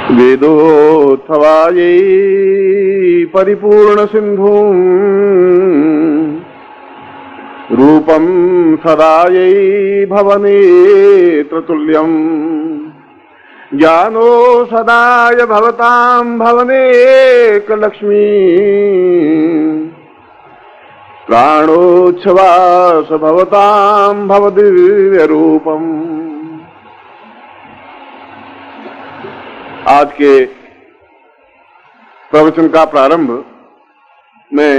वेदोत्थवायै परिपूर्ण सिंधु रूपं सदायै भवनेत्रतुल्यम् ज्ञानो सदाय भवतां भवनेकलक्ष्मी प्राणोच्छ्वास भवतां भवदिव्यरूपम्। आज के प्रवचन का प्रारंभ मैं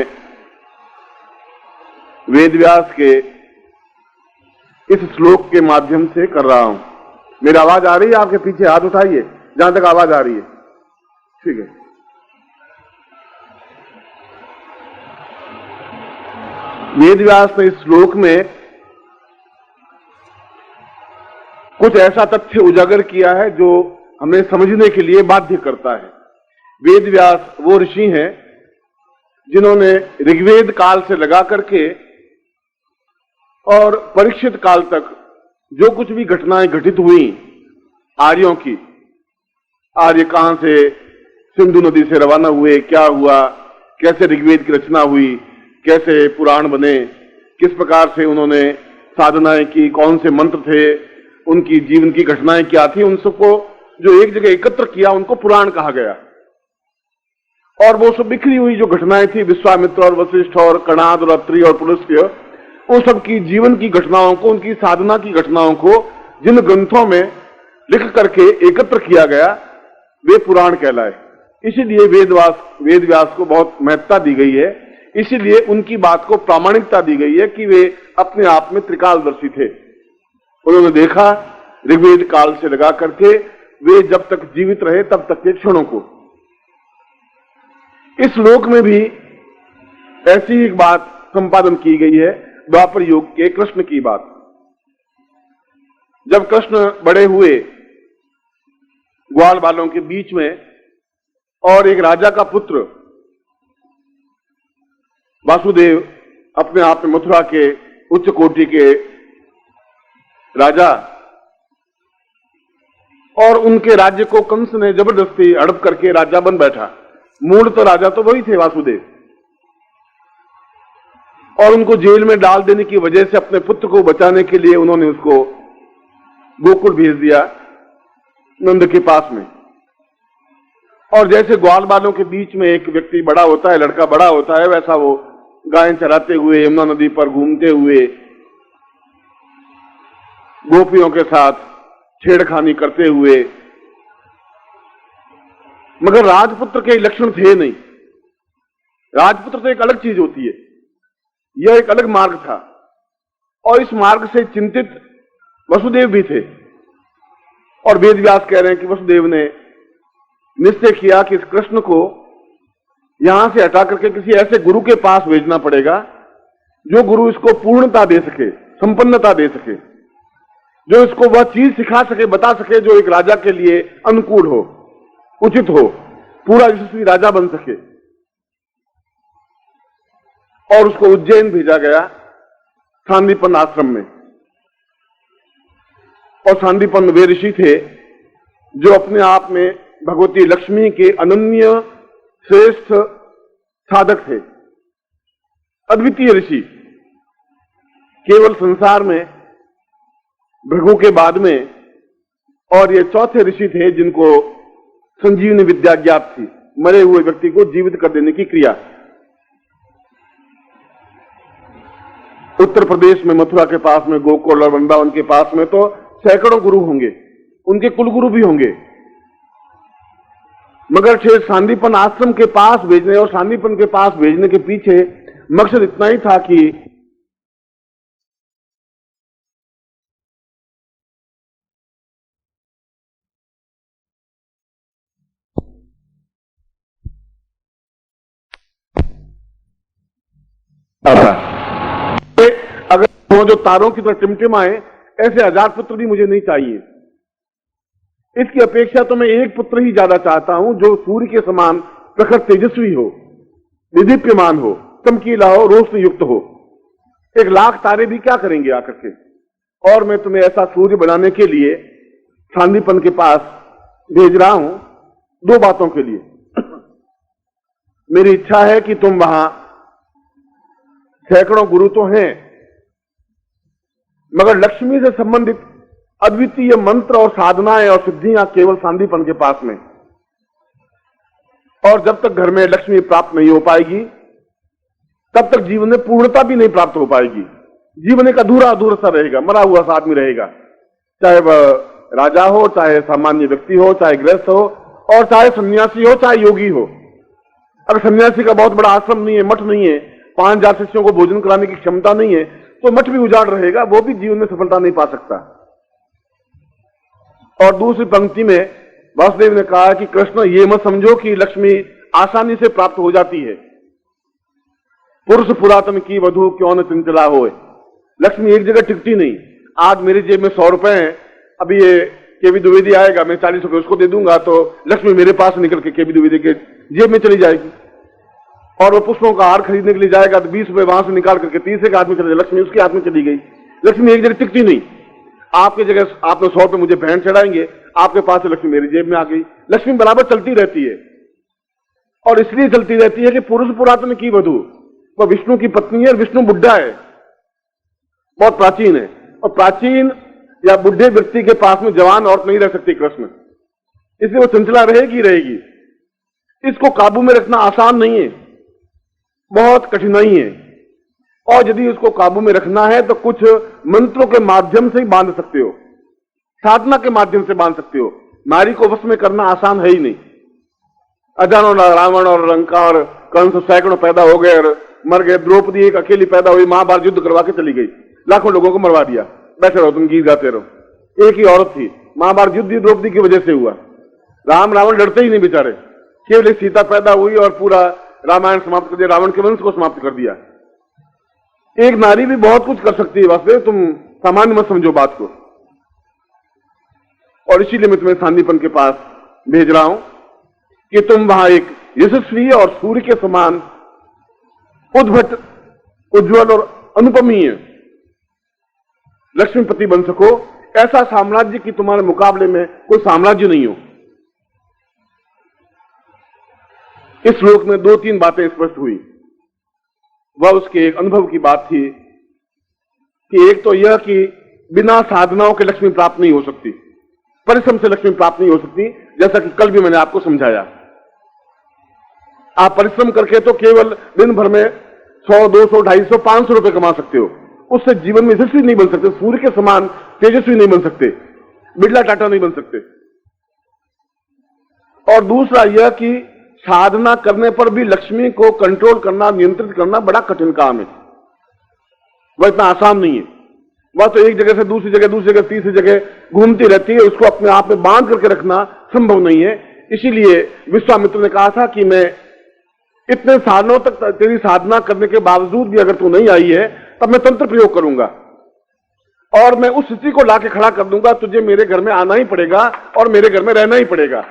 वेदव्यास के इस श्लोक के माध्यम से कर रहा हूं। मेरी आवाज आ रही है? आपके पीछे हाथ उठाइए जहां तक आवाज आ रही है। ठीक है। वेदव्यास ने इस श्लोक में कुछ ऐसा तथ्य उजागर किया है जो हमें समझने के लिए बाध्य करता है। वेदव्यास वो ऋषि हैं जिन्होंने ऋग्वेद काल से लगा करके और परीक्षित काल तक जो कुछ भी घटनाएं घटित हुई आर्यों की, आर्य कहां से सिंधु नदी से रवाना हुए, क्या हुआ, कैसे ऋग्वेद की रचना हुई, कैसे पुराण बने, किस प्रकार से उन्होंने साधनाएं की, कौन से मंत्र थे, उनकी जीवन की घटनाएं क्या थी, उन सबको जो एक जगह एकत्र किया उनको पुराण कहा गया। और वो सब बिखरी हुई जो घटनाएं थी, विश्वामित्र और वशिष्ठ और कणाद और अत्रि और पुलस्त्य, उन सब की जीवन की घटनाओं को, उनकी साधना की घटनाओं को जिन ग्रंथों में लिख करके एकत्र किया गया वे पुराण कहलाए। इसीलिए वेदव्यास को बहुत महत्ता दी गई है। इसीलिए उनकी बात को प्रामाणिकता दी गई है कि वे अपने आप में त्रिकालदर्शी थे। उन्होंने देखा ऋग्वेद काल से लगा करके वे जब तक जीवित रहे तब तक के क्षणों को। इस श्लोक में भी ऐसी एक बात संपादन की गई है, द्वापर युग के कृष्ण की बात। जब कृष्ण बड़े हुए ग्वाल बालों के बीच में और एक राजा का पुत्र वासुदेव, अपने आप में मथुरा के उच्च कोटि के राजा, और उनके राज्य को कंस ने जबरदस्ती हड़प करके राजा बन बैठा। मूल तो राजा तो वही थे वासुदेव, और उनको जेल में डाल देने की वजह से अपने पुत्र को बचाने के लिए उन्होंने उसको गोकुल भेज दिया, नंद के पास में। और जैसे ग्वाल बालों के बीच में एक व्यक्ति बड़ा होता है, लड़का बड़ा होता है, वैसा वो गायें चराते हुए यमुना नदी पर घूमते हुए गोपियों के साथ छेड़खानी करते हुए, मगर राजपुत्र के लक्षण थे नहीं। राजपुत्र तो एक अलग चीज होती है, यह एक अलग मार्ग था, और इस मार्ग से चिंतित वसुदेव भी थे। और वेदव्यास कह रहे हैं कि वसुदेव ने निश्चय किया कि इस कृष्ण को यहां से हटा करके किसी ऐसे गुरु के पास भेजना पड़ेगा जो गुरु इसको पूर्णता दे सके, संपन्नता दे सके, जो इसको वह चीज सिखा सके, बता सके जो एक राजा के लिए अनुकूल हो, उचित हो, पूरा यशस्वी राजा बन सके। और उसको उज्जैन भेजा गया, सांदीपन आश्रम में। और सांदीपन वे ऋषि थे जो अपने आप में भगवती लक्ष्मी के अनन्य श्रेष्ठ साधक थे, अद्वितीय ऋषि। केवल संसार में भृगु के बाद में और ये चौथे ऋषि थे जिनको संजीवनी विद्या ज्ञात थी, मरे हुए व्यक्ति को जीवित कर देने की क्रिया। उत्तर प्रदेश में मथुरा के पास में, गोकुल और वृंदावन के पास में तो सैकड़ों गुरु होंगे, उनके कुलगुरु भी होंगे, मगर शेष सांदीपन आश्रम के पास भेजने और सांदीपन के पास भेजने के पीछे मकसद इतना ही था कि अगर वो जो तारों की तरह टिमटिमाए, ऐसे 1000 पुत्र भी मुझे नहीं चाहिए। इसकी अपेक्षा तो मैं एक पुत्र ही ज्यादा चाहता हूं जो सूर्य के समान प्रखर तेजस्वी हो, विदीप्यमान हो, चमकीला हो, रोशनी युक्त हो। 1,00,000 तारे भी क्या करेंगे आकर के। और मैं तुम्हें ऐसा सूर्य बनाने के लिए सांदीपन के पास भेज रहा हूं दो बातों के लिए। मेरी इच्छा है कि तुम वहां, सैकड़ों गुरु तो हैं, मगर लक्ष्मी से संबंधित अद्वितीय मंत्र और साधनाएं और सिद्धियां केवल सांदीपन के पास में। और जब तक घर में लक्ष्मी प्राप्त नहीं हो पाएगी, तब तक जीवन में पूर्णता भी नहीं प्राप्त हो पाएगी। जीवन एक अधूरा अधूरा सा रहेगा, मरा हुआ सा आदमी रहेगा, चाहे वह राजा हो, चाहे सामान्य व्यक्ति हो, चाहे गृहस्थ हो, और चाहे सन्यासी हो, चाहे योगी हो। अगर सन्यासी का बहुत बड़ा आश्रम नहीं है, मठ नहीं है, 5000 शिष्यों को भोजन कराने की क्षमता नहीं है, तो मठ भी उजाड़ रहेगा, वो भी जीवन में सफलता नहीं पा सकता। और दूसरी पंक्ति में वासुदेव ने कहा कि कृष्ण, ये मत समझो कि लक्ष्मी आसानी से प्राप्त हो जाती है। पुरुष पुरातन की वधु क्यों न चंचला होए। लक्ष्मी एक जगह टिकती नहीं। आज मेरी जेब में 100 रुपए हैं, अभी ये केवी द्विवेदी आएगा, मैं 40 रुपए उसको दे दूंगा, तो लक्ष्मी मेरे पास निकल के केवी द्विवेदी के जेब में चली जाएगी। और वो पुष्पों का हार खरीदने के लिए जाएगा तो 20 रुपए वहां से निकाल करके तीसरे के हाथ में चले जाए, लक्ष्मी उसके हाथ में चली गई। लक्ष्मी एक जगह टिकती नहीं। आपकी जगह आपने 100 रुपए मुझे भेंट चढ़ाएंगे, आपके पास से लक्ष्मी मेरी जेब में आ गई। लक्ष्मी बराबर चलती रहती है, और इसलिए चलती रहती है कि पुरुष पुरातन की वधु, वह विष्णु की पत्नी है और विष्णु बुढ़ा है, बहुत प्राचीन है। और प्राचीन या बुढ़े व्यक्ति के पास में जवान औरत नहीं रह सकती कृष्ण, इसलिए वो चंचला रहेगी रहेगी। इसको काबू में रखना आसान नहीं है, बहुत कठिनाई है। और यदि उसको काबू में रखना है तो कुछ मंत्रों के माध्यम से ही बांध सकते हो, साधना के माध्यम से बांध सकते हो। नारी को वश में करना आसान है ही नहीं। अजानो रावण और लंका और कंस सैकड़ों पैदा हो गए और मर गए। द्रौपदी एक अकेली पैदा हुई, महाभारत युद्ध करवा के चली गई, लाखों लोगों को मरवा दिया। बैठे रहो तुम, गीत गाते रहो। एक ही औरत थी, महाभारत युद्ध द्रौपदी की वजह से हुआ। राम रावण लड़ते ही नहीं बेचारे, केवल सीता पैदा हुई और पूरा रामायण समाप्त कर दिया, रावण के वंश को समाप्त कर दिया। एक नारी भी बहुत कुछ कर सकती है वास्तव, तुम सामान्य मत समझो बात को। और इसीलिए मैं तुम्हें सांदीपन के पास भेज रहा हूं कि तुम वहां एक यशस्वी और सूर्य के समान उद्भट, उज्जवल और अनुपमीय लक्ष्मीपति बन सको। ऐसा साम्राज्य कि तुम्हारे मुकाबले में कोई साम्राज्य नहीं हो। इस श्लोक में 2-3 बातें स्पष्ट हुई। वह उसके एक अनुभव की बात थी कि एक तो यह कि बिना साधनाओं के लक्ष्मी प्राप्त नहीं हो सकती, परिश्रम से लक्ष्मी प्राप्त नहीं हो सकती, जैसा कि कल भी मैंने आपको समझाया। आप परिश्रम करके तो केवल दिन भर में 100, 200, 250, 500 रुपए कमा सकते हो, उससे जीवन में यशस्वी नहीं बन सकते, सूर्य के समान तेजस्वी नहीं बन सकते, बिरला टाटा नहीं बन सकते। और दूसरा यह कि साधना करने पर भी लक्ष्मी को कंट्रोल करना, नियंत्रित करना बड़ा कठिन काम है। वह इतना आसान नहीं है। वह तो एक जगह से दूसरी जगह, दूसरी जगह तीसरी जगह घूमती रहती है, उसको अपने आप में बांध करके रखना संभव नहीं है। इसीलिए विश्वामित्र ने कहा था कि मैं इतने सालों तक तेरी साधना करने के बावजूद भी अगर तू नहीं आई है, तब मैं तंत्र प्रयोग करूंगा और मैं उस स्थिति को लाके खड़ा कर दूंगा। तुझे मेरे घर में आना ही पड़ेगा और मेरे घर में रहना ही पड़ेगा।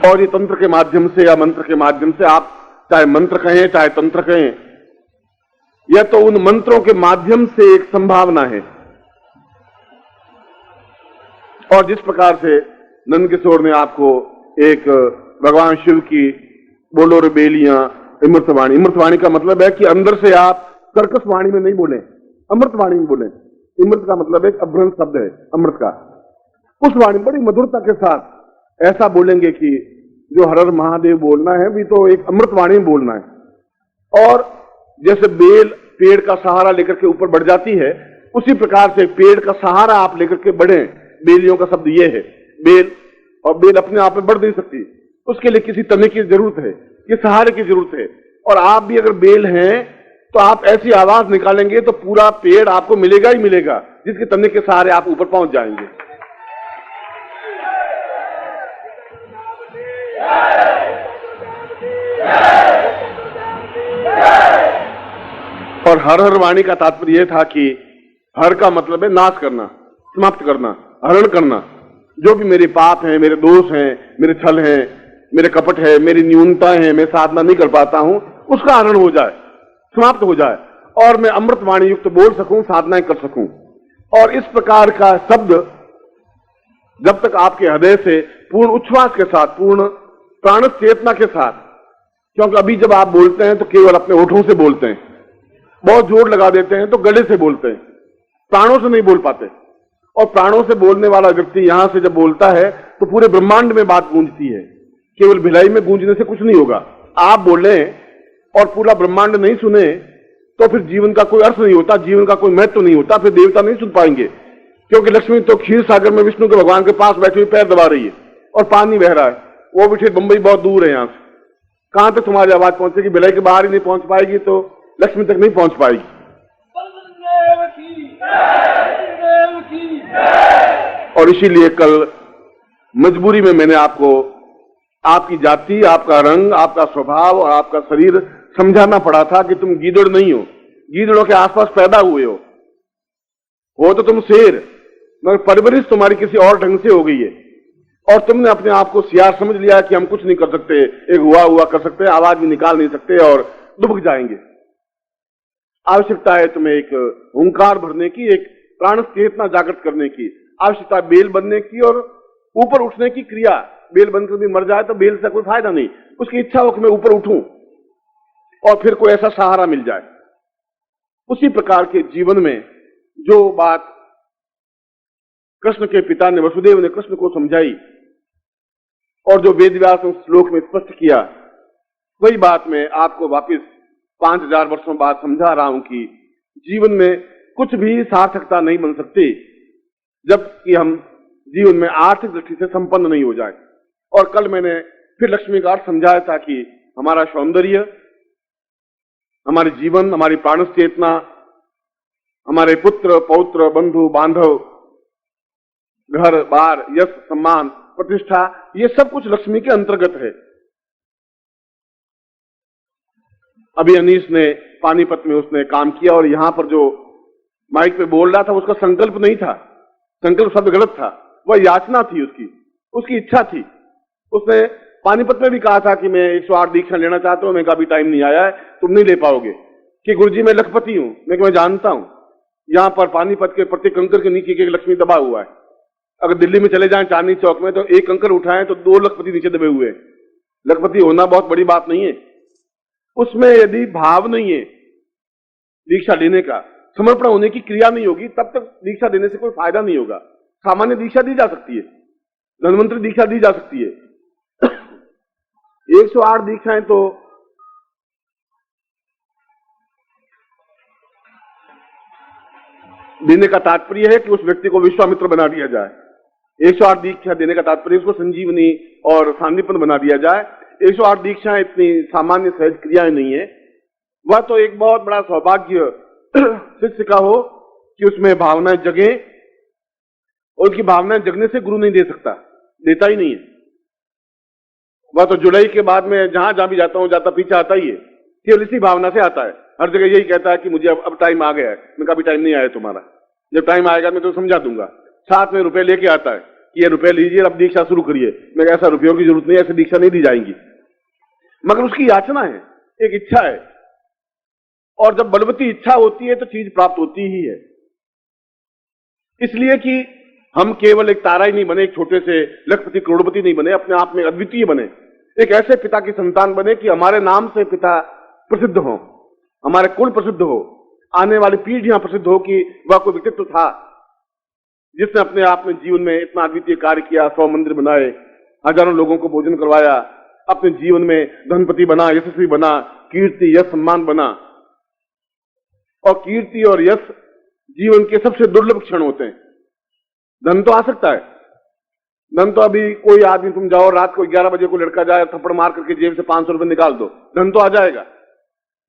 और ये तंत्र के माध्यम से या मंत्र के माध्यम से, आप चाहे मंत्र कहें चाहे तंत्र कहें, यह तो उन मंत्रों के माध्यम से एक संभावना है। और जिस प्रकार से नंद किशोर ने आपको एक भगवान शिव की बोलो रे बेलियां अमृतवाणी, अमृतवाणी का मतलब है कि अंदर से आप कर्कश वाणी में नहीं बोले, अमृतवाणी में बोले। अमृत का मतलब एक अभ्रंश शब्द है अमृत का। उस वाणी बड़ी मधुरता के साथ ऐसा बोलेंगे कि जो हर हर महादेव बोलना है भी तो एक अमृतवाणी में बोलना है। और जैसे बेल पेड़ का सहारा लेकर के ऊपर बढ़ जाती है, उसी प्रकार से पेड़ का सहारा आप लेकर के बढ़े। बेलियों का शब्द यह है बेल, और बेल अपने आप में बढ़ नहीं सकती, उसके लिए किसी तने की जरूरत है, कि सहारे की जरूरत है। और आप भी अगर बेल हैं तो आप ऐसी आवाज निकालेंगे तो पूरा पेड़ आपको मिलेगा ही मिलेगा, जिसके तने के सहारे आप ऊपर पहुंच जाएंगे। और हर हर वाणी का तात्पर्य यह था कि हर का मतलब है नाश करना, समाप्त करना, हरण करना। जो भी मेरे पाप हैं, मेरे दोष हैं, मेरे छल हैं, मेरे कपट है, मेरी न्यूनता है, मैं साधना नहीं कर पाता हूं, उसका हरण हो जाए, समाप्त हो जाए और मैं अमृत वाणी युक्त बोल सकूं, साधनाएं कर सकूं। और इस प्रकार का शब्द जब तक आपके हृदय से पूर्ण उच्छ्वास के साथ, पूर्ण प्राण चेतना के साथ, क्योंकि अभी जब आप बोलते हैं तो केवल अपने होठों से बोलते हैं, बहुत जोर लगा देते हैं तो गले से बोलते हैं, प्राणों से नहीं बोल पाते। और प्राणों से बोलने वाला व्यक्ति यहां से जब बोलता है तो पूरे ब्रह्मांड में बात गूंजती है, केवल भिलाई में गूंजने से कुछ नहीं होगा। आप बोले और पूरा ब्रह्मांड नहीं सुने तो फिर जीवन का कोई अर्थ नहीं होता, जीवन का कोई महत्व नहीं होता, फिर देवता नहीं सुन पाएंगे। क्योंकि लक्ष्मी तो क्षीर सागर में विष्णु के भगवान के पास बैठी हुई पैर दबा रही है और पानी बह रहा है, वो भी ठीक बंबई बहुत दूर है यहां से, कहां तक तुम्हारी आवाज पहुंचेगी? भिलाई के बाहर ही नहीं पहुंच पाएगी तो लक्ष्मी तक नहीं पहुंच पाएगी। और इसीलिए कल मजबूरी में मैंने आपको आपकी जाति, आपका रंग, आपका स्वभाव और आपका शरीर समझाना पड़ा था कि तुम गीदड़ नहीं हो, गीदड़ों के आसपास पैदा हुए हो तो तुम शेर, मगर परवरिश तुम्हारी किसी और ढंग से हो गई है और तुमने अपने आप को सियार समझ लिया कि हम कुछ नहीं कर सकते, एक हुआ कर सकते, आवाज भी निकाल नहीं सकते और दुबक जाएंगे। आवश्यकता है तुम्हें एक हुंकार भरने की, एक प्राण चेतना जागृत करने की, आवश्यकता बेल बनने की और ऊपर उठने की क्रिया। बेल बनकर भी मर जाए तो बेल से कोई फायदा नहीं, उसकी इच्छा हो कि मैं ऊपर उठूं और फिर कोई ऐसा सहारा मिल जाए। उसी प्रकार के जीवन में जो बात कृष्ण के पिता ने, वसुदेव ने कृष्ण को समझाई और जो वेदव्यास ने उस श्लोक में स्पष्ट किया, वही बात मैं आपको वापस 5000 वर्षों बाद समझा रहा हूं कि जीवन में कुछ भी सार्थकता नहीं बन सकती जबकि हम जीवन में आर्थिक दृष्टि से संपन्न नहीं हो जाए। और कल मैंने फिर लक्ष्मी का अर्थ समझाया था कि हमारा सौंदर्य, हमारे जीवन, हमारी प्राण चेतना, हमारे पुत्र पौत्र, बंधु बांधव, घर बार, यश सम्मान, प्रतिष्ठा, ये सब कुछ लक्ष्मी के अंतर्गत है। अभी अनीश ने पानीपत में उसने काम किया और यहां पर जो माइक पे बोल रहा था उसका संकल्प नहीं था, संकल्प शब्द गलत था, वह याचना थी, उसकी इच्छा थी। उसने पानीपत में भी कहा था कि मैं 108 दीक्षा लेना चाहता हूं, मैं कहा अभी टाइम नहीं आया है, तुम नहीं ले पाओगे। कि गुरुजी मैं लखपति हूं, मैं जानता हूं यहां पर पानीपत के प्रत्येक कंकर के नीचे एक लक्ष्मी दबा हुआ है। अगर दिल्ली में चले जाएं चांदनी चौक में तो एक कंकर उठाएं तो 2 लखपति नीचे दबे हुए हैं। लखपति होना बहुत बड़ी बात नहीं है, उसमें यदि भाव नहीं है दीक्षा लेने का, समर्पण होने की क्रिया नहीं होगी, तब तक दीक्षा देने से कोई फायदा नहीं होगा। सामान्य दीक्षा दी जा सकती है, धन्वंतरी दीक्षा दी जा सकती है, 108 दीक्षाएं तो देने का तात्पर्य है कि उस व्यक्ति को विश्वामित्र बना दिया जाए। 108 दीक्षा देने का तात्पर्य उसको संजीवनी और सांदीपन बना दिया जाए। 108 दीक्षाएं इतनी सामान्य सहज क्रियाएं नहीं है, वह तो एक बहुत बड़ा सौभाग्य शिष्य का हो कि उसमें भावनाएं जगे, और उसकी भावनाएं जगने से गुरु नहीं दे सकता, देता ही नहीं है। वह तो जुलाई के बाद में जहां जहां भी जाता हूं जाता पीछे आता ही है, केवल इसी भावना से आता है, हर जगह यही कहता है कि मुझे अब टाइम आ गया है। मैं कभी टाइम नहीं आया तुम्हारा, जब टाइम आएगा मैं तो समझा दूंगा। साथ में रुपए लेके आता है कि ये रुपए लीजिए, अब दीक्षा शुरू करिए। मैं ऐसा रुपयों की जरूरत नहीं है, ऐसी दीक्षा नहीं दी जाएंगी। मगर उसकी याचना है, एक इच्छा है, और जब बलवती इच्छा होती है तो चीज प्राप्त होती ही है। इसलिए कि हम केवल एक तारा ही नहीं बने, एक छोटे से लखपति करोड़पति नहीं बने, अपने आप में अद्वितीय बने, एक ऐसे पिता की संतान बने कि हमारे नाम से पिता प्रसिद्ध हो, हमारे कुल प्रसिद्ध हो, आने वाली पीढ़ियां प्रसिद्ध हो कि वह कोई व्यक्तित्व था जिसने अपने आप में जीवन में इतना अद्वितीय कार्य किया, 100 मंदिर बनाए, हजारों लोगों को भोजन करवाया, अपने जीवन में धनपति बना, यशस्वी बना, कीर्ति यश सम्मान बना। और कीर्ति और यश जीवन के सबसे दुर्लभ क्षण होते हैं। धन तो आ सकता है, धन तो अभी कोई आदमी, तुम जाओ रात को 11 बजे को लड़का जाए थप्पड़ मार करके जेब से 500 रुपए निकाल दो, धन तो आ जाएगा।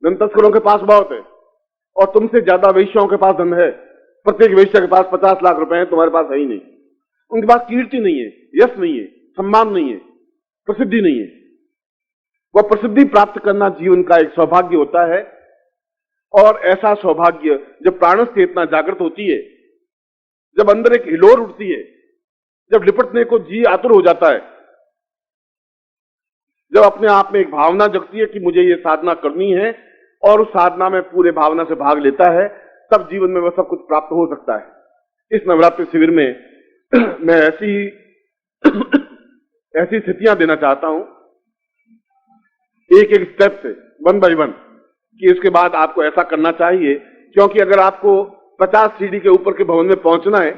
धन तस्करों के पास बहुत है और तुमसे ज्यादा वैश्यों के पास धन है। प्रत्येक वैश्य के पास 50 लाख रुपए हैं, तुम्हारे पास है ही नहीं। उनके पास कीर्ति नहीं है, यश नहीं है, सम्मान नहीं है, प्रसिद्धि नहीं है। वह प्रसिद्धि प्राप्त करना जीवन का एक सौभाग्य होता है, और ऐसा सौभाग्य जब प्राण चेतना जागृत होती है, जब अंदर एक हिलोर उठती है, जब लिपटने को जी आतुर हो जाता है, जब अपने आप में एक भावना जगती है कि मुझे ये साधना करनी है और उस साधना में पूरे भावना से भाग लेता है, तब जीवन में वह सब कुछ प्राप्त हो सकता है। इस नवरात्रि शिविर में मैं ऐसी स्थितियां देना चाहता हूं, एक एक स्टेप से, वन बाय वन, कि उसके बाद आपको ऐसा करना चाहिए। क्योंकि अगर आपको 50 सीढ़ी के ऊपर के भवन में पहुंचना है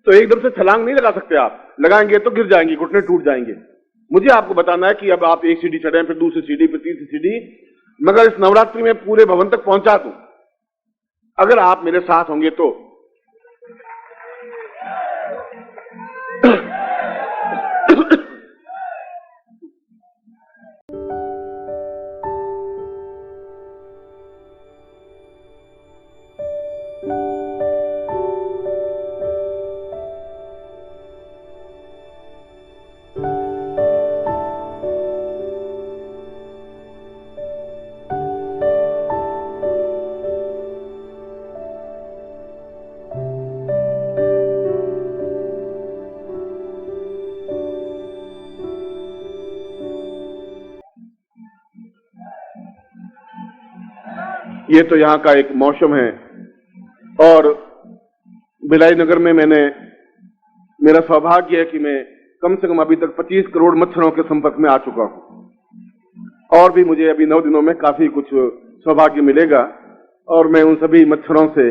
तो एकदम से छलांग नहीं लगा सकते। आप लगाएंगे तो गिर जाएंगे, घुटने टूट जाएंगे। मुझे आपको बताना है कि अब आप एक सीढ़ी चढ़े, फिर दूसरी सीढ़ी, फिर तीसरी सीढ़ी, मगर इस नवरात्रि में पूरे भवन तक पहुंचा दूं, अगर आप मेरे साथ होंगे तो। ये तो यहाँ का एक मौसम है। और भिलाई नगर में मेरा सौभाग्य है कि मैं कम से कम अभी तक 25 करोड़ मच्छरों के संपर्क में आ चुका हूं, और भी मुझे अभी 9 दिनों में काफी कुछ सौभाग्य मिलेगा। और मैं उन सभी मच्छरों से,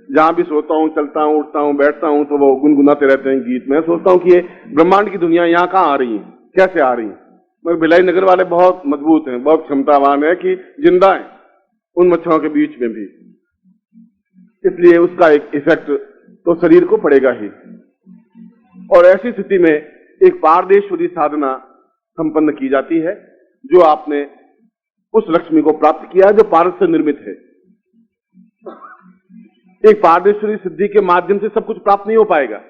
जहां भी सोता हूं, चलता हूं, उठता हूं, बैठता हूं, तो वो गुनगुनाते रहते हैं गीत। मैं सोचता हूं कि ये ब्रह्मांड की दुनिया यहाँ कहां आ रही है, कैसे आ रही है। मगर भिलाई नगर वाले बहुत मजबूत हैं, बहुत क्षमतावान है कि जिंदा है उन मच्छरों के बीच में भी, इसलिए उसका एक इफेक्ट तो शरीर को पड़ेगा ही। और ऐसी स्थिति में एक पारदेश्वरी साधना संपन्न की जाती है, जो आपने उस लक्ष्मी को प्राप्त किया है जो पारस से निर्मित है। एक पारदेश्वरी सिद्धि के माध्यम से सब कुछ प्राप्त नहीं हो पाएगा।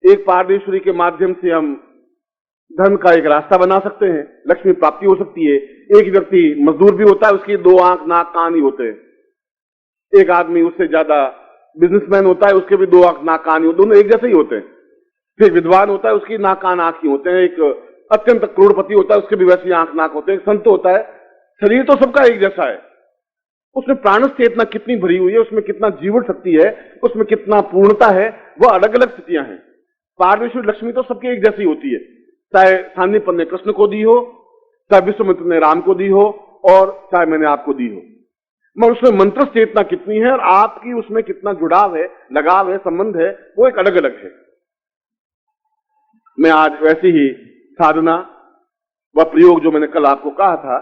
एक पारदेश्वरी के माध्यम से हम धर्म का एक रास्ता बना सकते हैं, लक्ष्मी प्राप्ति हो सकती है। एक व्यक्ति मजदूर भी होता है, उसकी 2 आंख नाक कान ही होते हैं। एक आदमी उससे ज्यादा बिजनेसमैन होता है, उसके भी 2 आंख नाक कान ही, दोनों एक जैसे ही होते हैं। फिर विद्वान होता है, उसकी नाक कान आंख ही होते हैं। एक अत्यंत करोड़पति होता है, उसके भी वैसे ही आंख नाक होते हैं। एक संत होता है, शरीर तो सबका एक जैसा है, उसमें प्राण चेतना कितनी भरी हुई है, उसमें कितना जीवन शक्ति है, उसमें कितना पूर्णता है, वो अलग अलग स्थितियां हैं। पारमेश्वरी लक्ष्मी तो सबकी एक जैसी होती है, चाहे सांदीपन ने कृष्ण को दी हो, चाहे विश्वामित्र ने राम को दी हो, और चाहे मैंने आपको दी हो। मगर उसमें मंत्र चेतना कितनी है और आपकी उसमें कितना जुड़ाव है, लगाव है, संबंध है, वो एक अलग अलग है। मैं आज वैसी ही साधना व प्रयोग जो मैंने कल आपको कहा था,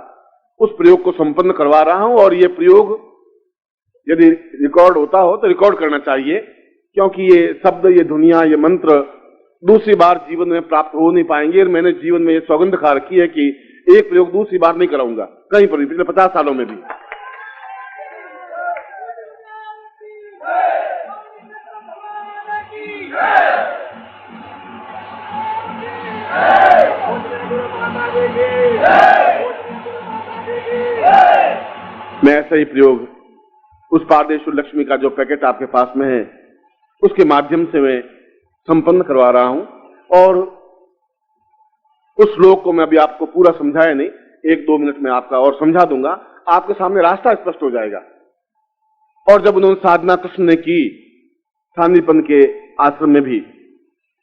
उस प्रयोग को संपन्न करवा रहा हूं। और ये प्रयोग यदि रिकॉर्ड होता हो तो रिकॉर्ड करना चाहिए, क्योंकि ये शब्द, ये दुनिया, ये मंत्र दूसरी बार जीवन में प्राप्त हो नहीं पाएंगे। और मैंने जीवन में ये सौगंध खा रखी है कि एक प्रयोग दूसरी बार नहीं कराऊंगा, कहीं पर भी, पिछले 50 सालों में भी। मैं ऐसा ही प्रयोग उस पारदेश्वर लक्ष्मी का जो पैकेट आपके पास में है, उसके माध्यम से मैं संपन्न करवा रहा हूं। और उस श्लोक को मैं अभी आपको पूरा समझाया नहीं, 1-2 मिनट में आपका और समझा दूंगा, आपके सामने रास्ता स्पष्ट हो जाएगा। और जब उन्होंने साधना कृष्ण ने की सांदीपन के आश्रम में भी,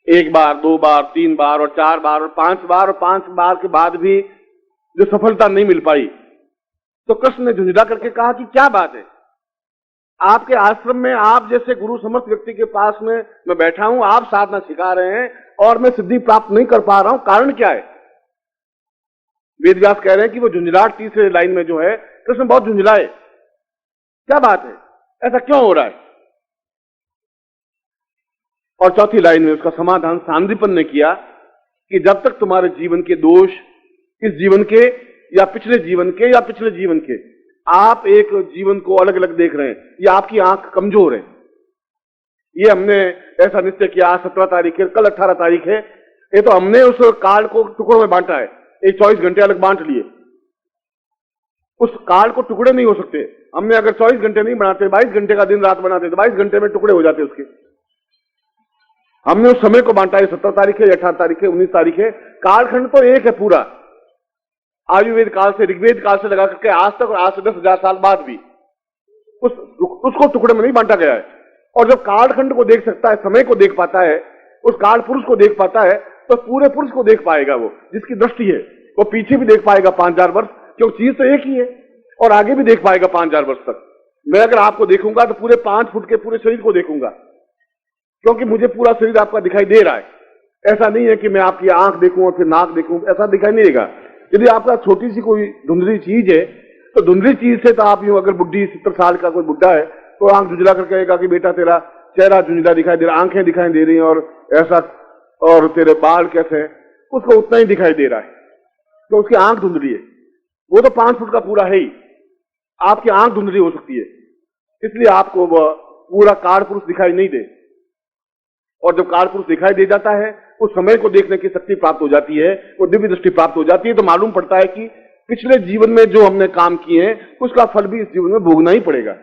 1 बार, 2 बार, 3 बार और 4 बार और 5 बार, और 5 बार के बाद भी जो सफलता नहीं मिल पाई, तो कृष्ण ने झुंझला करके कहा कि क्या बात है, आपके आश्रम में आप जैसे गुरु समर्थ व्यक्ति के पास में मैं बैठा हूं, आप साधना सिखा रहे हैं और मैं सिद्धि प्राप्त नहीं कर पा रहा हूं, कारण क्या है। वेदव्यास कह रहे हैं कि वो झुंझलाहट, तीसरे लाइन में जो है, कृष्ण बहुत झुंझलाए, क्या बात है, ऐसा क्यों हो रहा है। और चौथी लाइन में उसका समाधान सांदीपन ने किया कि जब तक तुम्हारे जीवन के दोष, इस जीवन के या पिछले जीवन के या पिछले जीवन के, आप एक जीवन को अलग अलग देख रहे हैं, या आपकी आंख कमजोर है। ये हमने ऐसा निश्चय किया, आज 17 तारीख है, कल 18 तारीख है, ये तो हमने उस काल को टुकड़ों में बांटा है, एक 24 घंटे अलग बांट लिए। उस काल को टुकड़े नहीं हो सकते। हमने अगर 24 घंटे नहीं बनाते, 22 घंटे का दिन रात बनाते, तो 22 घंटे में टुकड़े हो जाते उसके। हमने उस समय को बांटा है, 17 तारीख है, 18 तारीख है, 19 तारीख है, कालखंड तो एक है पूरा। आयुर्वेद काल से, ऋग्वेद काल से लगा करके आज तक, और आज से 10,000 साल बाद भी उसको टुकड़े में नहीं बांटा गया है। और जब कालखंड को देख सकता है, समय को देख पाता है, उस काल पुरुष को देख पाता है, तो पूरे पुरुष को देख पाएगा। वो जिसकी दृष्टि है वो पीछे भी देख पाएगा 5000 वर्ष, क्योंकि चीज तो एक ही है, और आगे भी देख पाएगा 5000 वर्ष तक। मैं अगर आपको देखूंगा तो पूरे 5 फुट के पूरे शरीर को देखूंगा, क्योंकि मुझे पूरा शरीर आपका दिखाई दे रहा है। ऐसा नहीं है कि मैं आपकी आंख देखूं और फिर नाक देखूं, ऐसा दिखाई नहीं देगा। यदि आपका छोटी सी कोई धुंधली चीज है, तो धुंधली चीज से तो आप यूं, अगर बुढ़ी 70 साल का कोई बुढ़ा है तो आंख झुंझला कर कहेगा कि बेटा तेरा चेहरा झुंझला दिखाई दे रहा, आंखें दिखाई दे रही हैं और ऐसा, और तेरे बाल कैसे, उसको उतना ही दिखाई दे रहा है, तो उसकी आंख धुंधली है। वो तो 5 फुट का पूरा है ही, आपकी आंख धुंधली हो सकती है, इसलिए आपको वह पूरा काल पुरुष दिखाई नहीं दे। और जब काल पुरुष दिखाई दे जाता है, उस समय को देखने की शक्ति प्राप्त हो जाती है, वो दिव्य दृष्टि प्राप्त हो जाती है, तो मालूम पड़ता है कि पिछले जीवन में जो हमने काम किए हैं उसका फल भी इस जीवन में भोगना ही पड़ेगा।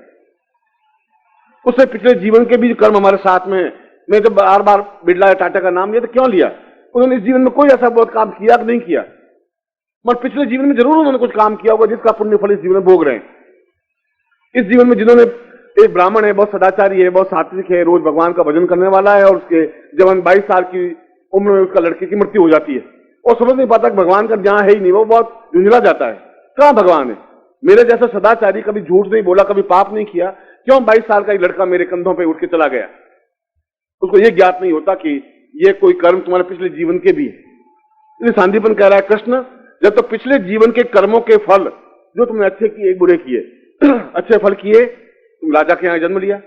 उससे पिछले जीवन के भी कर्म हमारे साथ में। मैं जब बार बार बिरला या टाटा का नाम लिया तो क्यों लिया? उन्होंने इस जीवन में कोई ऐसा बहुत काम किया कि नहीं किया, मगर पिछले जीवन में जरूर उन्होंने कुछ काम किया होगा जिसका पुण्य फल इस जीवन में भोग रहे हैं। इस जीवन में जिन्होंने, एक ब्राह्मण है, बहुत सदाचारी है, बहुत सात्विक है, रोज भगवान का भजन करने वाला है, और उसके जब 22 साल की उम्र में उसका लड़के की मृत्यु हो जाती है और समझ नहीं पाता कि भगवान का ज्ञान है ही नहीं, वो बहुत झुंझला जाता है, कहां भगवान है? मेरे जैसा सदाचारी, कभी झूठ नहीं बोला, कभी पाप नहीं किया, क्यों 22 साल का एक लड़का मेरे कंधों पर उठ के चला गया? उसको यह ज्ञात नहीं होता कि ये कोई कर्म तुम्हारे पिछले जीवन के भी है। इसलिए सांदीपन कह रहा है, कृष्ण जब तो पिछले जीवन के कर्मों के फल जो तुमने अच्छे किए बुरे किए, अच्छे फल किए तुम राजा के यहां जन्म लिया,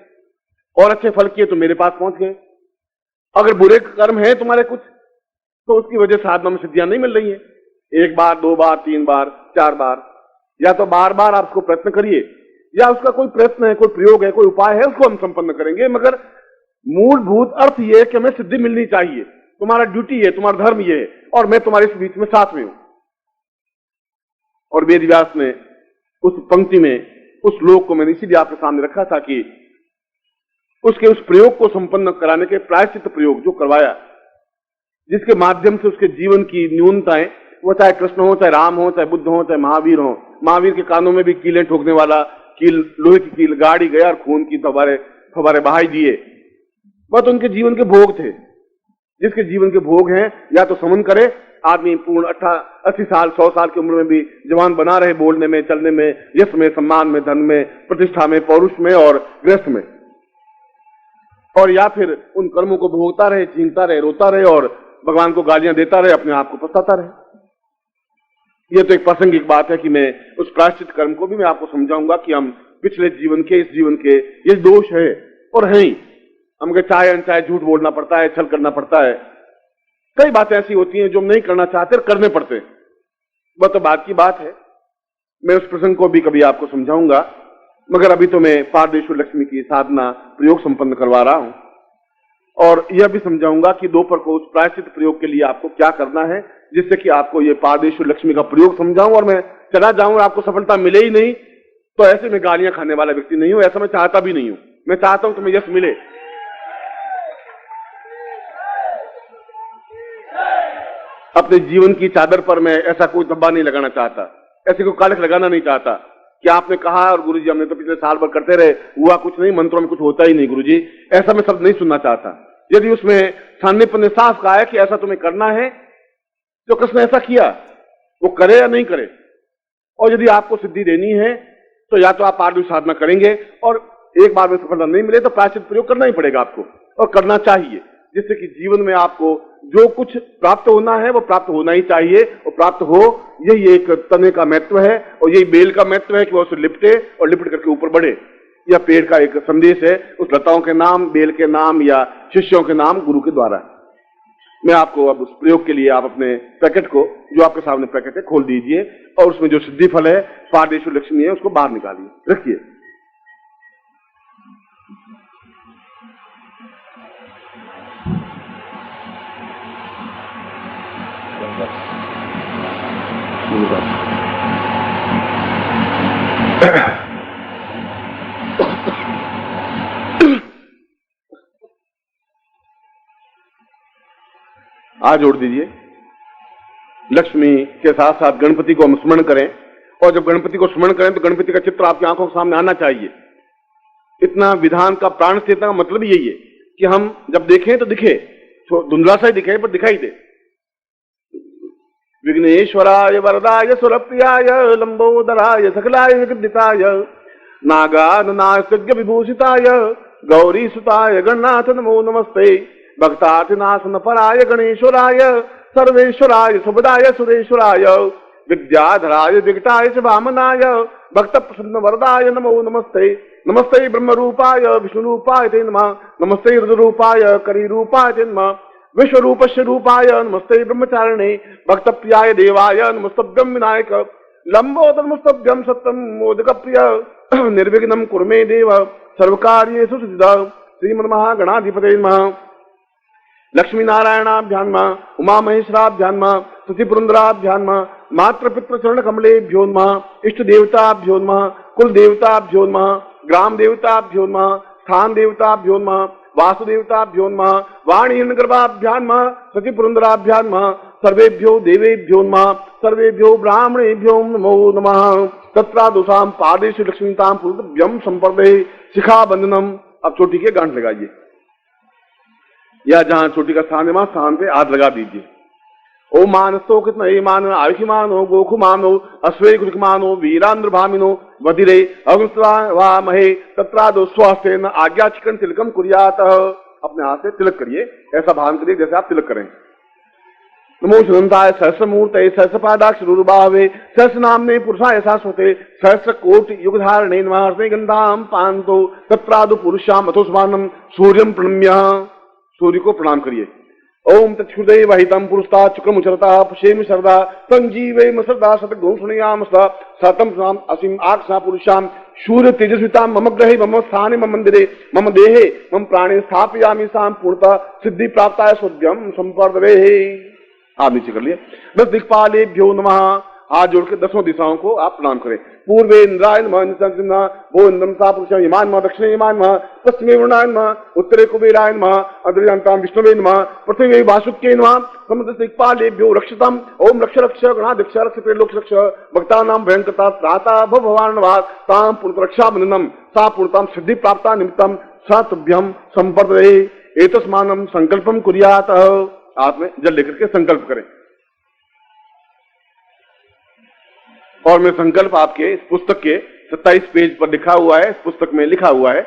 और अच्छे फल किए तो मेरे पास पहुंच गए। अगर बुरे कर्म है तुम्हारे कुछ, तो उसकी वजह साधना में सिद्धियां नहीं मिल रही है। 1 बार 2 बार 3 बार 4 बार, या तो बार बार आप उसको प्रयत्न करिए, या उसका कोई प्रयत्न है, कोई प्रयोग है, कोई उपाय है, उसको हम संपन्न करेंगे। मगर मूलभूत अर्थ यह है कि हमें सिद्धि मिलनी चाहिए। तुम्हारा ड्यूटी है, तुम्हारा धर्म यह है, और मैं तुम्हारे इस बीच में साथ में हूं। और वेद व्यास ने उस पंक्ति में, उस श्लोक को मैंने इसीलिए आपके सामने रखा था कि उसके उस प्रयोग को संपन्न कराने के प्रायश्चित प्रयोग जो करवाया, जिसके माध्यम से उसके जीवन की न्यूनताएं, वो चाहे कृष्ण हो, चाहे राम हो, चाहे बुद्ध हो, चाहे महावीर हो। महावीर के कानों में भी कीलें ठोकने वाला कील, लोहे की कील गाड़ी गया और खून की फवारे बहाई दिए। वह तो उनके जीवन के भोग थे। जिसके जीवन के भोग हैं, या तो समन करे आदमी पूर्ण 80 साल 100 साल की उम्र में भी जवान बना रहे, बोलने में, चलने में, यश में, सम्मान में, धन में, प्रतिष्ठा में, पौरुष में और गृहस्थ में, और या फिर उन कर्मों को भोगता रहे, छीनता रहे, रोता रहे और भगवान को गालियां देता रहे, अपने आप को पछताता रहे। यह तो एक प्रासंगिक बात है कि मैं उस प्रायश्चित कर्म को भी मैं आपको समझाऊंगा कि हम पिछले जीवन के, इस जीवन के ये दोष है और हैं ही। हमको चाहे अनचाहे झूठ बोलना पड़ता है, छल करना पड़ता है, कई बातें ऐसी होती हैं जो हम नहीं करना चाहते और करने पड़ते हैं। वह तो बात की बात है, मैं उस प्रसंग को भी कभी आपको समझाऊंगा। मगर अभी तो मैं पारदेश्वर लक्ष्मी की साधना प्रयोग संपन्न करवा रहा हूं, और यह भी समझाऊंगा कि दोपहर को उस प्रायश्चित प्रयोग के लिए आपको क्या करना है, जिससे कि आपको ये पारदेश्वर लक्ष्मी का प्रयोग समझाऊं और मैं चला जाऊं और आपको सफलता मिले ही नहीं, तो ऐसे में गालियां खाने वाला व्यक्ति नहीं हूं, ऐसा मैं चाहता भी नहीं हूं। मैं चाहता हूं तुम्हें यश मिले। अपने जीवन की चादर पर मैं ऐसा कोई धब्बा नहीं लगाना चाहता, ऐसे कोई कालिख लगाना नहीं चाहता कि आपने कहा और गुरुजी हमने तो पिछले साल भर करते रहे, हुआ कुछ नहीं, मंत्रों में कुछ होता ही नहीं गुरुजी, ऐसा मैं शब्द नहीं सुनना चाहता। यदि उसमें सान्निध्य ने साफ कहा है कि ऐसा तुम्हें करना है, तो कृष्ण ऐसा किया, वो करे या नहीं करे। और यदि आपको सिद्धि देनी है तो या तो आप आर्दव साधना करेंगे, और एक बार में सफलता नहीं मिले तो प्रायश्चित प्रयोग करना ही पड़ेगा आपको, और करना चाहिए, जिससे कि जीवन में आपको जो कुछ प्राप्त होना है वो प्राप्त होना ही चाहिए, और प्राप्त हो। यही एक तने का महत्व है, और यही बेल का महत्व है कि वो उसे लिपटे और लिपट करके ऊपर बढ़े। यह पेड़ का एक संदेश है, उस लताओं के नाम, बेल के नाम या शिष्यों के नाम गुरु के द्वारा। मैं आपको अब उस प्रयोग के लिए आप अपने पैकेट को, जो आपके सामने पैकेट है, खोल दीजिए, और उसमें जो सिद्धि फल है, पारदेश्वर लक्ष्मी है, उसको बाहर निकालिए, रखिए। आज जोड़ दीजिए। लक्ष्मी के साथ साथ गणपति को हम स्मरण करें, और जब गणपति को स्मरण करें तो गणपति का चित्र आपकी आंखों के सामने आना चाहिए। इतना विधान का प्राण चेतना का मतलब यही है कि हम जब देखें तो दिखे, धुंधला सा ही दिखे पर दिखाई दे। विघ्नेश्वराय वरदाय सुरप्रियाय लंबोदराय सकलाय विकृताय नागाननायज्ञ विभूषिताय गौरी सुताय गणनाथ नमो नमस्ते। भक्तातिनाशन पराय गणेश्वराय सर्वेश्वराय सुभदाय सुरेश्वराय विद्याधराय विकटाय च वामनाय भक्त प्रसन्न वरदाय नमो नमस्ते। नमस्ते ब्रह्म रूपाय विष्णु रूपाय ते नमः। नमस्ते रुद्र रूपाय करी रूपाय ते नमः। विश्वरूपस्य रूपाय नमस्ते ब्रह्मचारिणे भक्त प्रियाय देवाय नमस्तभ्यं विनायक लंबोदर नमस्तभ्यं सत्यम मोदक प्रिय निर्विघ्नं कुरु मे देव सर्वकार्येषु सिद्धा। श्रीमन्महागणाधिपतये नमः। लक्ष्मी नारायणाभ्यां नमः। उमा महेश्वराभ्यां नमः। स्तुति पुरंदराभ्यां नमः। मातृ पितृ चरण कमलेभ्यो नमः। इष्ट देवताभ्यो नमः। कुल देवताभ्यो नमः। ग्राम देवताभ्यो नमः। स्थान देवताभ्यो नमः। वासुदेवताभ्यो नमः। वाणी गर्भाभ्यां नमः। स्तुति पुरंदराभ्यां नमः। सर्वेभ्यो देवेभ्यो नमः। सर्वेभ्यो ब्राह्मणेभ्यो नमो नमः। तत्रादुषां पादेषु लक्ष्मीतां पुरुषभ्यं संपर्दे शिखा बंधनम। अब चोटी के गांठ लगाइए, या जहां चोटी का स्थान है वहां स्थान पे हाथ लगा दीजिए। ओ मानसो कितना ए मान आयुष्मानो गोखुमानो अश्वे गुरुमानो वीरांद्र भामिनो वधिरे अग्निस्वा महे तत्रादो स्वास्थ्य आज्ञा चिकन तिलकम कुरियात। अपने हाथ से तिलक करिए, ऐसा भान करिए जैसे आप तिलक करें। नमो सुनंताय सहस्रमूर्तये सहस्रपादाक्षरूर्बाहवे सहस्रनाम्ने पुरुषाय शाश्वते सहस्रकोटि युगधारणे नमः। हर्षे गंधाम पांतो तत्रादु पुरुषाम अथोस्मानम सूर्यम प्रणम्य। सूर्य को प्रणाम करिए। ओम तत्सुदे वहितम पुरुषता चुक्रमुचरता पशेम शरदा संजीवे मसरदा सतगुणसुनयाम सतम नाम असीम आक्षसा पुरुषाम सूर्य तेजस्विता मम ग्रहे मम स्थाने मम मंदिरे मम देहे मम प्राणे स्थापयामि साम पूर्णता सिद्धि प्राप्ताय सोद्यम संपर्दवे। आप नीचे कर लिए। 10 दिक्पालेभ्यो नमः। हाथ जोड़ के 10 दिशाओं को आप प्रणाम करें। पूर्वे इंद्राय नमः। भो इंद्रम सा पुरुषम यमान नमः। दक्षिणे यमान नमः। पश्चिमे वरुणाय नमः। उत्तरे कुबेराय नमः। अग्रजान्तां विष्णुवे नमः। पृथ्वी वासुक्ये नमः। समुद्र दिक्पालेभ्यो रक्षताम। ओम रक्ष रक्ष गणाध्यक्ष रक्ष प्रेलोक रक्ष भक्तानां भयंकता त्राता भवार्णवाद तां पुरुष रक्षा बंधनम सा पूर्णतां सिद्धि प्राप्ता निमित्तम सतभ्यम संपर्दे एतस्मानं संकल्पम कुर्यात। हाथ में जल लेकर के संकल्प करें। और मैं संकल्प आपके इस पुस्तक के 27 पेज पर लिखा हुआ है, इस पुस्तक में लिखा हुआ है।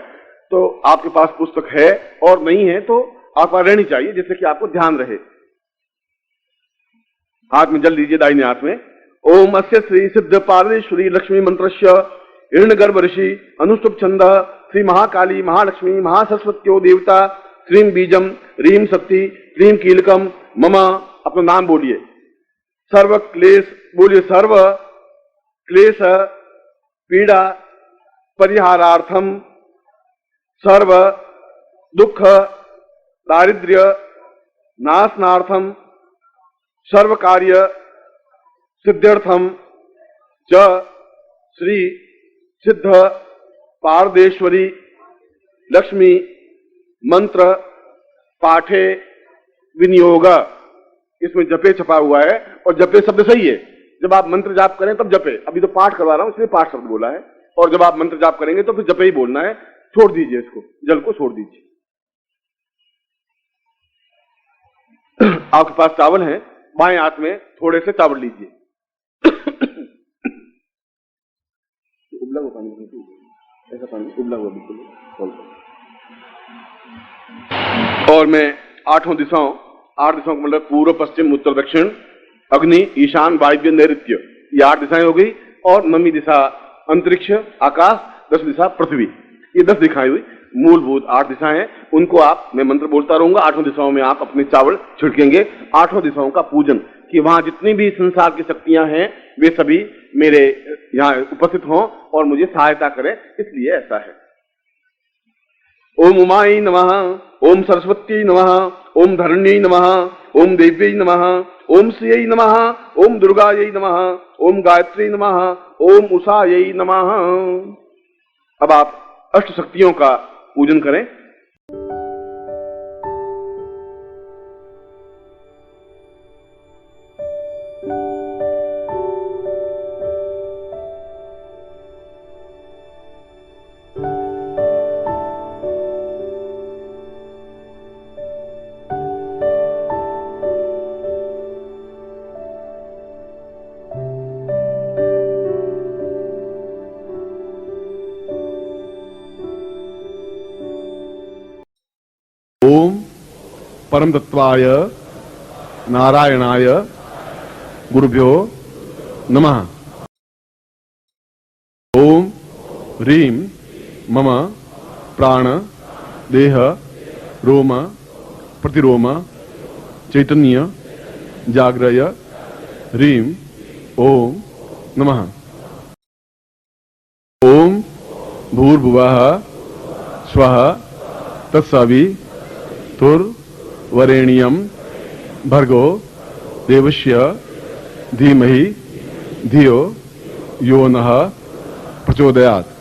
तो आपके पास पुस्तक है और नहीं है तो आपको रहनी चाहिए, जिससे कि आपको ध्यान रहे। हाथ में जल लीजिए दाहिने हाथ में। ओम अस्य श्री सिद्ध पारमेश्वरी लक्ष्मी मंत्रस्य हिरण्यगर्भ ऋषि अनुष्टुप छंद श्री महाकाली महालक्ष्मी महासरस्वत्यो देवता श्रीम बीजम रीम शक्ति क्लीम कीलकम मम। अपना नाम बोलिए। सर्व क्लेश बोलिए। सर्व क्लेश पीड़ा परिहारार्थम सर्व दुख दारिद्र्य नाशनार्थम सर्व कार्य सिद्ध्यर्थम च श्री सिद्ध पारदेश्वरी लक्ष्मी मंत्र पाठे विनियोग। इसमें जपे छपा हुआ है और जपे शब्द सही है। जब आप मंत्र जाप करें तब जपे। अभी तो पाठ करवा रहा हूं इसलिए पाठ शब्द बोला है। और जब आप मंत्र जाप करेंगे तो फिर जपे ही बोलना है। छोड़ दीजिए, इसको जल को छोड़ दीजिए। आपके पास चावल है, बाएं हाथ में थोड़े से चावल लीजिए। उबला हुआ पानी, ऐसा पानी उबला हुआ बिल्कुल। और मैं 8 दिशाओं का मतलब पूर्व पश्चिम उत्तर दक्षिण अग्नि ईशान वायव्य नैऋत्य, ये 8 दिशाएं हो गई। और 9वीं दिशा अंतरिक्ष आकाश, 10वीं दिशा पृथ्वी। ये 10 दिखाई हुई मूलभूत 8 दिशाएं हैं। उनको आप, मैं मंत्र बोलता रहूंगा, 8 दिशाओं में आप अपने चावल छिड़केंगे। 8 दिशाओं का पूजन कि वहां जितनी भी संसार की शक्तियां हैं वे सभी मेरे यहाँ उपस्थित हों और मुझे सहायता करें, इसलिए ऐसा है। ओम उमाई नमः। ओम सरस्वती नमः। ओम धरण्यै नमः। ओम देव्यै नमः। ओम श्रियै नमः। ओम दुर्गायै नमः। ओम गायत्री नमः। ओम उषायै नमः। अब आप अष्ट शक्तियों का पूजन करें। ओम परम तत्वाय नारायणाय गुरुभ्यो नमः। ओम ह्रीं मम प्राण देह रोम प्रतिरोम चैतन्य जाग्रय ह्रीं ओम नमः। ओम भूर्भुवः स्वः तत्सवितुर्वरेण्यं भर्गो देवस्य धीमहि धियो यो नः प्रचोदयात्।